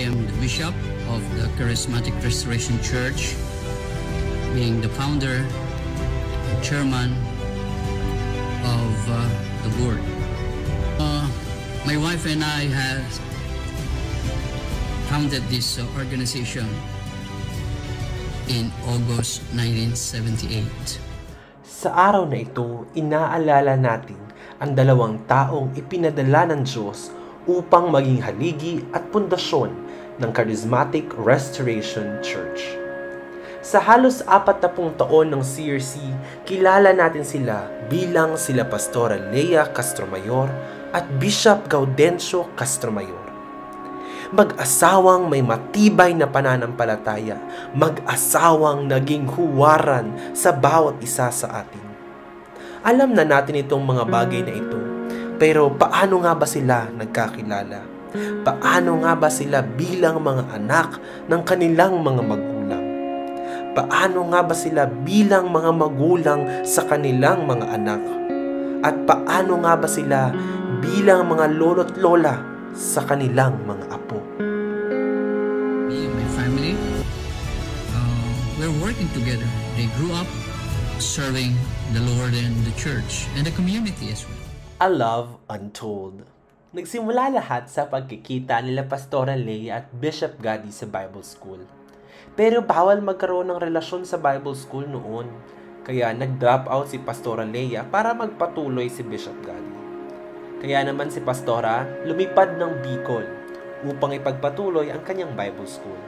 am the Bishop of the Charismatic Restoration Church, being the founder and chairman of the board. My wife and I have founded this organization in August 1978. Sa araw na ito, inaalala natin ang dalawang taong ipinadala ng Diyos upang maging haligi at pundasyon ng Charismatic Restoration Church. Sa halos 40 taon ng CRC, kilala natin sila bilang sila Pastora Lea Castromayor at Bishop Gaudencio Castromayor. Mag-asawang may matibay na pananampalataya, mag-asawang naging huwaran sa bawat isa sa atin. Alam na natin itong mga bagay na ito, pero paano nga ba sila nagkakilala? Paano nga ba sila bilang mga anak ng kanilang mga magulang? Paano nga ba sila bilang mga magulang sa kanilang mga anak? At paano nga ba sila bilang mga lolo't lola sa kanilang mga apo? Me and my family, we're working together. They grew up serving the Lord and the church and the community as well. A Love Untold. Nagsimula lahat sa pagkikita nila Pastora Lea at Bishop Gadi sa Bible School. Pero bawal magkaroon ng relasyon sa Bible School noon. Kaya nag-drop out si Pastora Lea para magpatuloy si Bishop Gadi. Kaya naman si Pastora lumipad ng Bicol upang ipagpatuloy ang kanyang Bible School.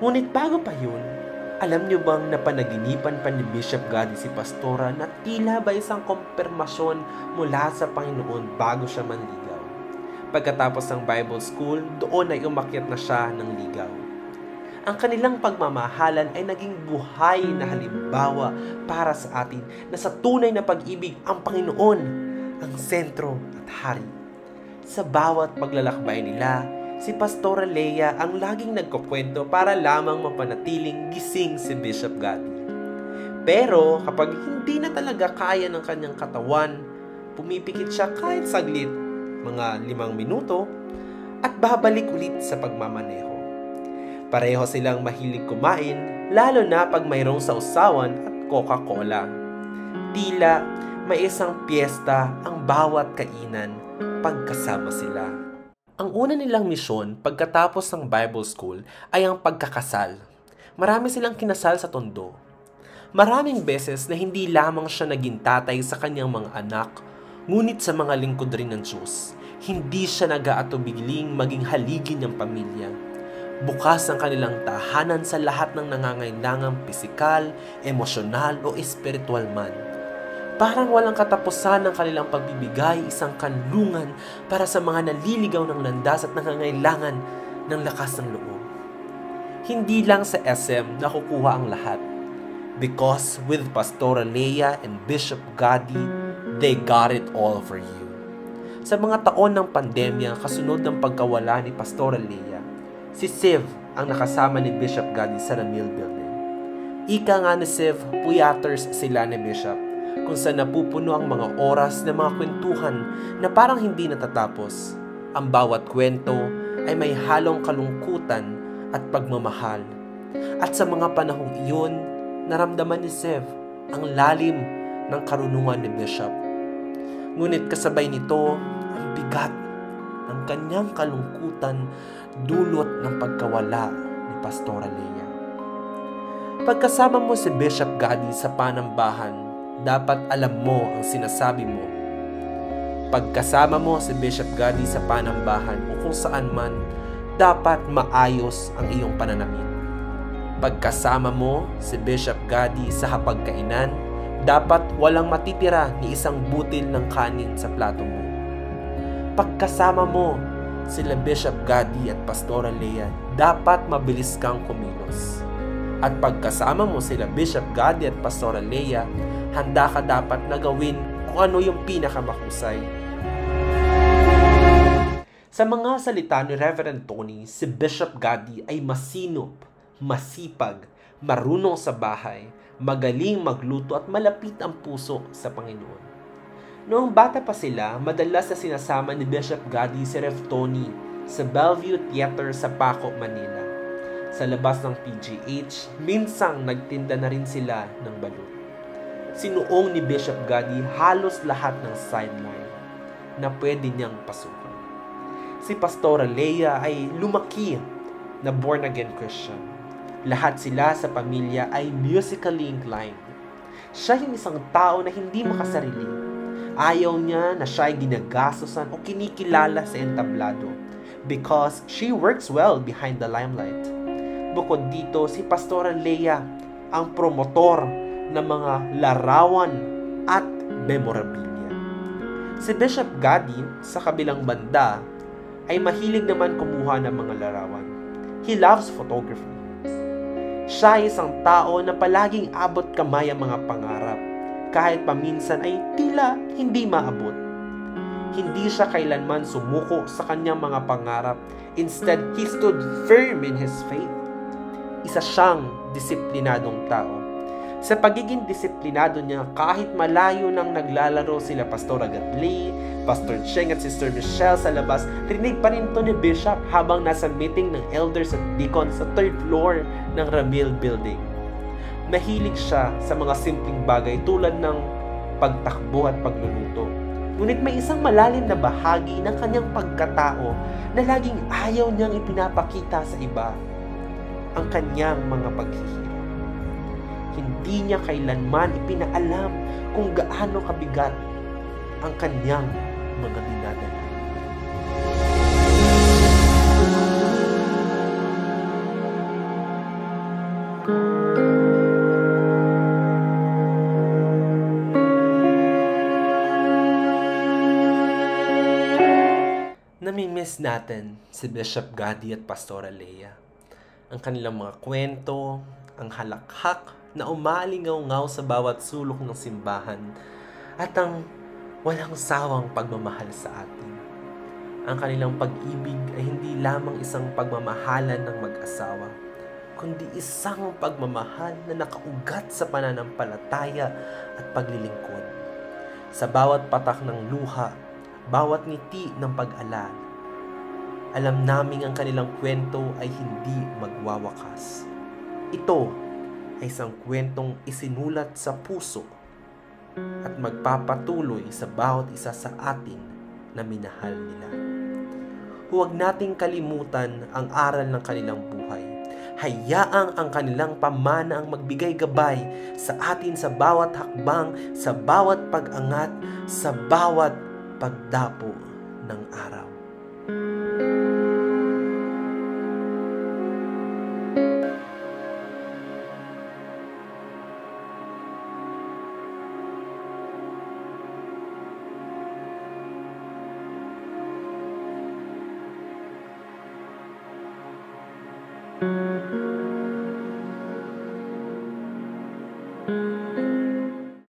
Ngunit bago pa yun, alam niyo bang napanaginipan pa ni Bishop Gadi si Pastora na tila ba isang kumpirmasyon mula sa Panginoon bago siya manligaw? Pagkatapos ng Bible School, doon ay umakyat na siya ng ligaw. Ang kanilang pagmamahalan ay naging buhay na halimbawa para sa atin na sa tunay na pag-ibig ang Panginoon ang sentro at hari. Sa bawat paglalakbay nila, si Pastora Lea ang laging nagkukwento para lamang mapanatiling gising si Bishop Gadi. Pero kapag hindi na talaga kaya ng kanyang katawan, pumipikit siya kahit saglit, mga 5 minuto, at babalik ulit sa pagmamaneho. Pareho silang mahilig kumain, lalo na pag mayroong sausawan at Coca-Cola. Tila may isang piyesta ang bawat kainan pagkasama sila. Ang una nilang misyon pagkatapos ng Bible School ay ang pagkakasal. Marami silang kinasal sa Tondo. Maraming beses na hindi lamang siya naging tatay sa kanyang mga anak, ngunit sa mga lingkod rin ng Diyos. Hindi siya nag-aatubiling maging haligi ng pamilya. Bukas ang kanilang tahanan sa lahat ng nangangailangang pisikal, emosyonal o espiritual man. Parang walang katapusan ng kanilang pagbibigay, isang kanlungan para sa mga naliligaw ng landas at nangangailangan ng lakas ng loob. Hindi lang sa SM nakukuha ang lahat. Because with Pastora Lea and Bishop Gadi, they got it all for you. Sa mga taon ng pandemya kasunod ng pagkawala ni Pastora Lea, si Siv ang nakasama ni Bishop Gadi sa Ramil Building. Ika nga ni Siv, puyaters sila ni Bishop, kung saan napupuno ang mga oras ng mga kwentuhan na parang hindi natatapos. Ang bawat kwento ay may halong kalungkutan at pagmamahal. At sa mga panahong iyon, naramdaman ni Siv ang lalim ng karunungan ni Bishop. Ngunit kasabay nito, ang bigat ng kanyang kalungkutan dulot ng pagkawala ni Pastora Lea. Pagkasama mo si Bishop Gadi sa panambahan, dapat alam mo ang sinasabi mo. Pagkasama mo si Bishop Gadi sa panambahan o kung saan man, dapat maayos ang iyong pananamit. Pagkasama mo si Bishop Gadi sa hapagkainan, dapat walang matitira ni isang butil ng kanin sa plato mo. Pagkasama mo sila Bishop Gadi at Pastora Lea, dapat mabilis kang kumilos. At pagkasama mo sila Bishop Gadi at Pastora Lea, handa ka dapat na gawin kung ano yung pinakamahusay. Sa mga salita ni Reverend Tony, si Bishop Gadi ay masinop, masipag, marunong sa bahay, magaling magluto at malapit ang puso sa Panginoon. Noong bata pa sila, madalas na sinasama ni Bishop Gadi si Rev Tony sa Bellevue Theater sa Paco, Manila. Sa labas ng PGH, minsang nagtinda na rin sila ng balut. Sinuong ni Bishop Gadi halos lahat ng sideline na pwede niyang pasukan. Si Pastora Leia ay lumaki na born-again Christian. Lahat sila sa pamilya ay musically inclined. Siya yung isang tao na hindi makasarili. Ayaw niya na siya ay ginagastosan o kinikilala sa entablado because she works well behind the limelight. Bukod dito, si Pastora Leia ang promotor ng mga larawan at memorabilia. Si Bishop Gadi, sa kabilang banda, ay mahilig naman kumuha ng mga larawan. He loves photography. Siya ay isang tao na palaging abot kamay ang mga pangarap, kahit paminsan ay tila hindi maabot. Hindi siya kailanman sumuko sa kanyang mga pangarap. Instead, he stood firm in his faith. Isa siyang disiplinadong tao. Sa pagiging disiplinado niya, kahit malayo nang naglalaro sila Pastora Gatli, Pastor Cheng at Sister Michelle sa labas, rinig pa rin to ni Bishop habang nasa meeting ng elders at deacons sa 3rd floor ng Ramil Building. Mahilig siya sa mga simpleng bagay tulad ng pagtakbo at pagluluto. Ngunit may isang malalim na bahagi ng kanyang pagkatao na laging ayaw niyang ipinapakita sa iba. Ang kanyang mga paghihirap. Hindi niya kailanman ipinaalam kung gaano kabigat ang kanyang mga dinadala. Namimiss natin si Bishop Gadi at Pastora Leia. Ang kanilang mga kwento, ang halakhak na umalingaw-ngaw sa bawat sulok ng simbahan at ang walang sawang pagmamahal sa atin. Ang kanilang pag-ibig ay hindi lamang isang pagmamahalan ng mag-asawa, kundi isang pagmamahal na nakaugat sa pananampalataya at paglilingkod. Sa bawat patak ng luha, bawat ngiti ng pag-alala, alam naming ang kanilang kwento ay hindi magwawakas. Ito ay isang kwentong isinulat sa puso at magpapatuloy sa bawat isa sa atin na minahal nila. Huwag nating kalimutan ang aral ng kanilang buhay. Hayaang ang kanilang pamana ang magbigay gabay sa atin sa bawat hakbang, sa bawat pag-angat, sa bawat pagdapo ng araw.